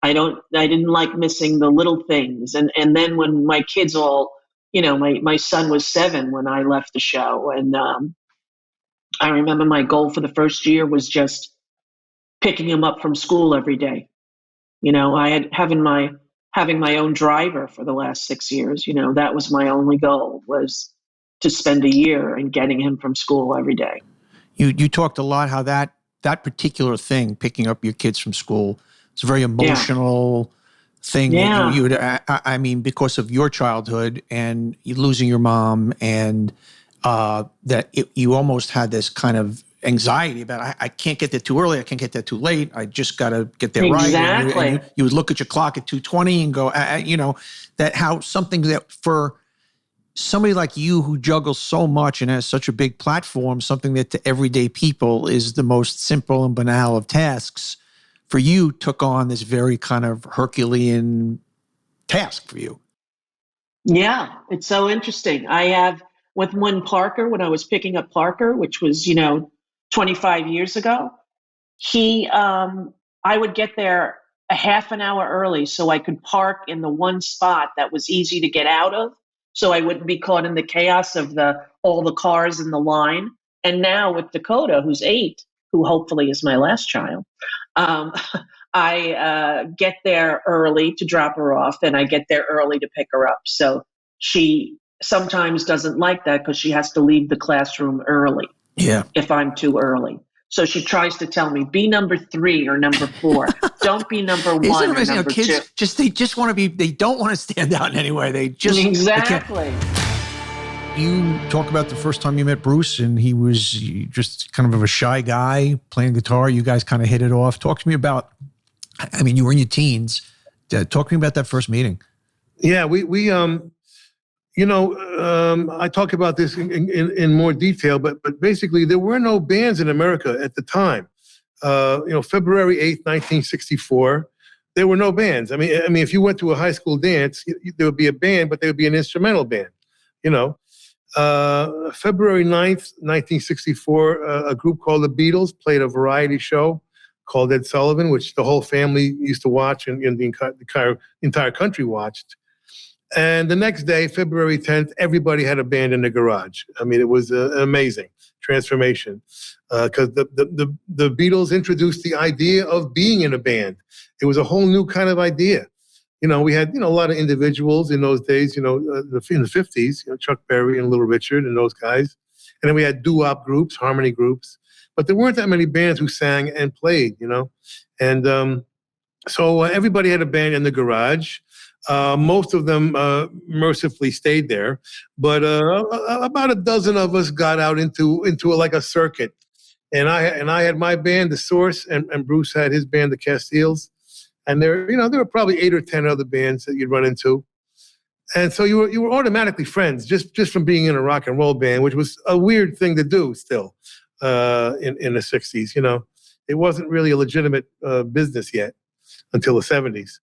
F: I didn't like missing the little things. And then when my kids all, my son was 7 when I left the show. And I remember my goal for the first year was just picking him up from school every day. I had having my own driver for the last 6 years. That was my only goal, was to spend a year and getting him from school every day.
B: You talked a lot how that particular thing, picking up your kids from school, it's a very emotional thing.
F: Yeah.
B: That you would, I mean, because of your childhood and you losing your mom, and you almost had this kind of anxiety about, I can't get there too early, I can't get there too late, I just got to get there
F: Exactly.
B: right. And you would look at your clock at 2:20 and go, that how something that for somebody like you who juggles so much and has such a big platform, something that to everyday people is the most simple and banal of tasks, for you took on this very kind of Herculean task for you.
F: Yeah, it's so interesting. I have with when I was picking up Parker, which was, 25 years ago, I would get there a half an hour early so I could park in the one spot that was easy to get out of, so I wouldn't be caught in the chaos of all the cars in the line. And now with Dakota, who's 8, who hopefully is my last child, I get there early to drop her off, and I get there early to pick her up. So she sometimes doesn't like that because she has to leave the classroom early.
B: Yeah.
F: If I'm too early. So she tries to tell me, be number 3 or number 4. Don't be number 1
B: Isn't it
F: or
B: amazing how
F: number
B: kids
F: 2.
B: they just want to be, they don't want to stand out in any way. They just
F: Exactly.
B: You talk about the first time you met Bruce, and he was just kind of a shy guy playing guitar. You guys kind of hit it off. Talk to me about, I mean, you were in your teens. Talk to me about that first meeting.
G: Yeah, we I talk about this in more detail, but basically there were no bands in America at the time. February 8th, 1964, there were no bands. I mean, if you went to a high school dance, there would be a band, but there would be an instrumental band. February 9th, 1964, a group called the Beatles played a variety show called Ed Sullivan, which the whole family used to watch and the entire country watched. And the next day, February 10th, everybody had a band in the garage. I mean, it was an amazing transformation because the Beatles introduced the idea of being in a band. It was a whole new kind of idea. We had, a lot of individuals in those days, in the 50s, Chuck Berry and Little Richard and those guys. And then we had doo-wop groups, harmony groups. But there weren't that many bands who sang and played, And so everybody had a band in the garage. Most of them mercifully stayed there, but about a dozen of us got out into like a circuit, and I had my band, The Source, and Bruce had his band, The Castiles, and there were probably 8 or 10 other bands that you'd run into, and so you were automatically friends just from being in a rock and roll band, which was a weird thing to do still in the 60s, it wasn't really a legitimate business yet until the 70s.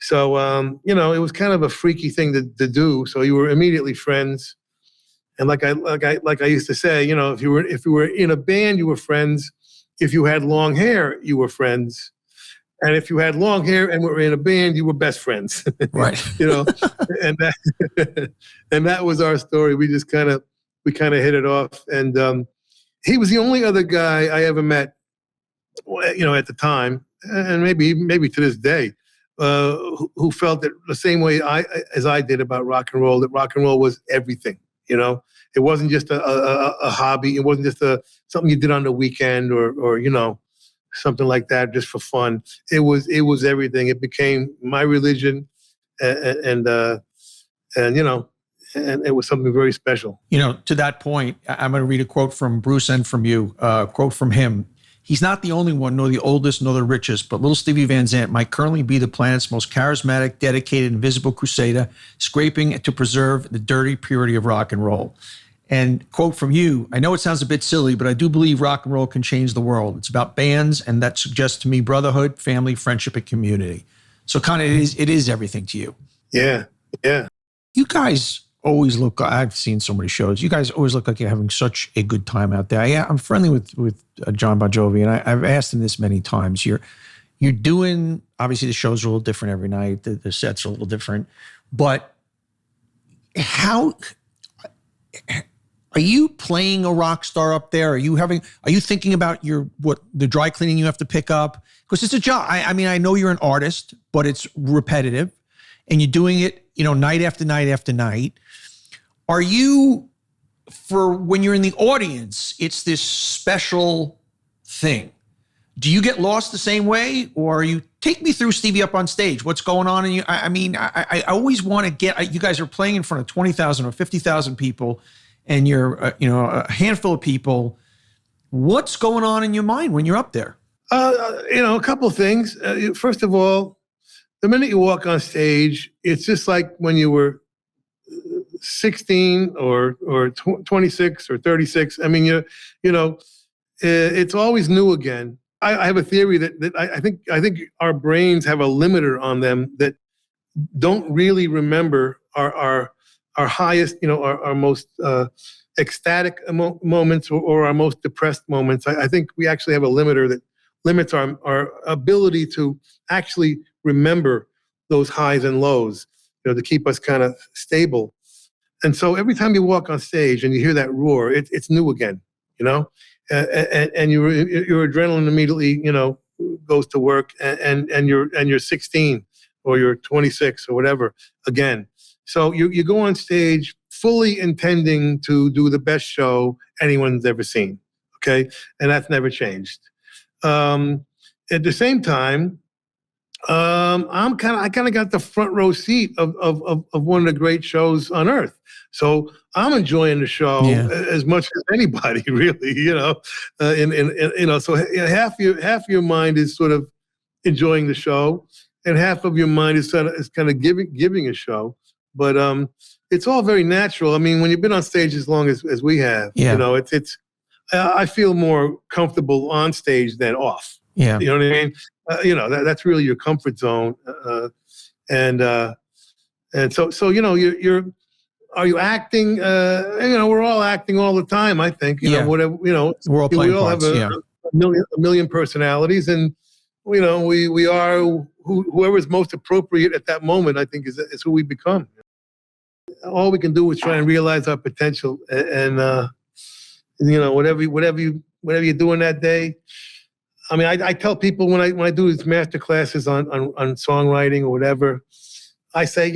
G: So, it was kind of a freaky thing to do. So you were immediately friends. And like I used to say, if you were in a band, you were friends. If you had long hair, you were friends. And if you had long hair and were in a band, you were best friends.
B: Right.
G: And that was our story. We kind of hit it off. And he was the only other guy I ever met, at the time, and maybe to this day, who felt that the same way as I did about rock and roll, that rock and roll was everything. It wasn't just a hobby. It wasn't just something you did on the weekend or something like that just for fun. It was everything. It became my religion, and it was something very special.
B: To that point, I'm going to read a quote from Bruce and from you. Quote from him. He's not the only one, nor the oldest, nor the richest, but little Stevie Van Zandt might currently be the planet's most charismatic, dedicated, and visible crusader, scraping to preserve the dirty purity of rock and roll. And quote from you, I know it sounds a bit silly, but I do believe rock and roll can change the world. It's about bands, and that suggests to me brotherhood, family, friendship, and community. So kind of it is everything to you.
G: Yeah.
B: You guys always look, I've seen so many shows, you guys always look like you're having such a good time out there. I'm friendly with John Bon Jovi, and I've asked him this many times. You're doing, obviously the shows are a little different every night, the sets are a little different, but how, are you playing a rock star up there? Are you thinking about the dry cleaning you have to pick up? Because it's a job. I mean, I know you're an artist, but it's repetitive, and you're doing it, night after night after night. Are you, for when you're in the audience, it's this special thing? Do you get lost the same way, or take me through Stevie up on stage? What's going on? And I always want to get, you guys are playing in front of 20,000 or 50,000 people, and you're, a handful of people. What's going on in your mind when you're up there?
G: A couple of things. First of all, the minute you walk on stage, it's just like when you were 16 or 26 or 36. I mean, it's always new again. I have a theory that I think our brains have a limiter on them that don't really remember our highest, our most ecstatic moments or our most depressed moments. I think we actually have a limiter that limits our ability to actually remember those highs and lows, to keep us kind of stable. And so every time you walk on stage and you hear that roar, it's new again, and your adrenaline immediately, goes to work, and you're 16 or you're 26 or whatever again. So you go on stage fully intending to do the best show anyone's ever seen. Okay. And that's never changed. At the same time, I kind of got the front row seat of one of the great shows on earth. So I'm enjoying the show as much as anybody, really, so half your mind is sort of enjoying the show, and half of your mind is kind of giving a show. But it's all very natural. I mean, when you've been on stage as long as we have, it's I feel more comfortable on stage than off.
B: Yeah.
G: You know what I mean? That's really your comfort zone. And so you're are you acting? We're all acting all the time, I think. Whatever,
B: we're all playing parts,
G: have a million personalities, and we are whoever's most appropriate at that moment, I think, is who we become. All we can do is try and realize our potential, and whatever you're doing that day. I mean, I tell people when I do these master classes on songwriting or whatever, I say,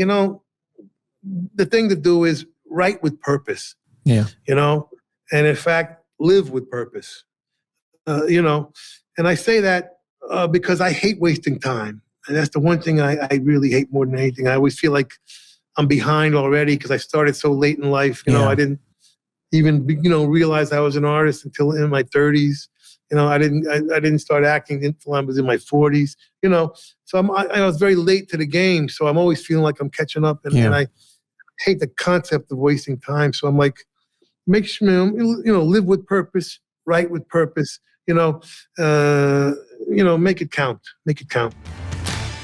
G: the thing to do is write with purpose.
B: Yeah.
G: And in fact, live with purpose. And I say that because I hate wasting time. And that's the one thing I really hate more than anything. I always feel like I'm behind already because I started so late in life. I didn't even, realize I was an artist until in my 30s. I didn't start acting until I was in my 40s. So I was very late to the game. So I'm always feeling like I'm catching up, and I hate the concept of wasting time. So I'm like, make sure live with purpose, write with purpose. make it count. Make it count.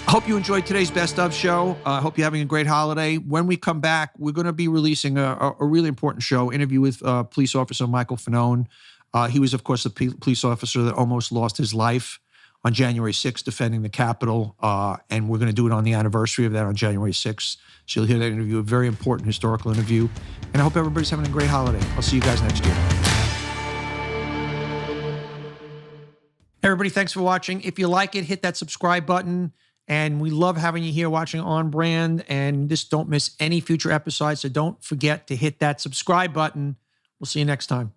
B: I hope you enjoyed today's Best Of show. I hope you're having a great holiday. When we come back, we're going to be releasing a really important show, interview with police officer Michael Fanone. He was, of course, the police officer that almost lost his life on January 6th defending the Capitol, and we're going to do it on the anniversary of that on January 6th. So you'll hear that interview, a very important historical interview. And I hope everybody's having a great holiday. I'll see you guys next year. Everybody, thanks for watching. If you like it, hit that subscribe button. And we love having you here watching On Brand. And just don't miss any future episodes. So don't forget to hit that subscribe button. We'll see you next time.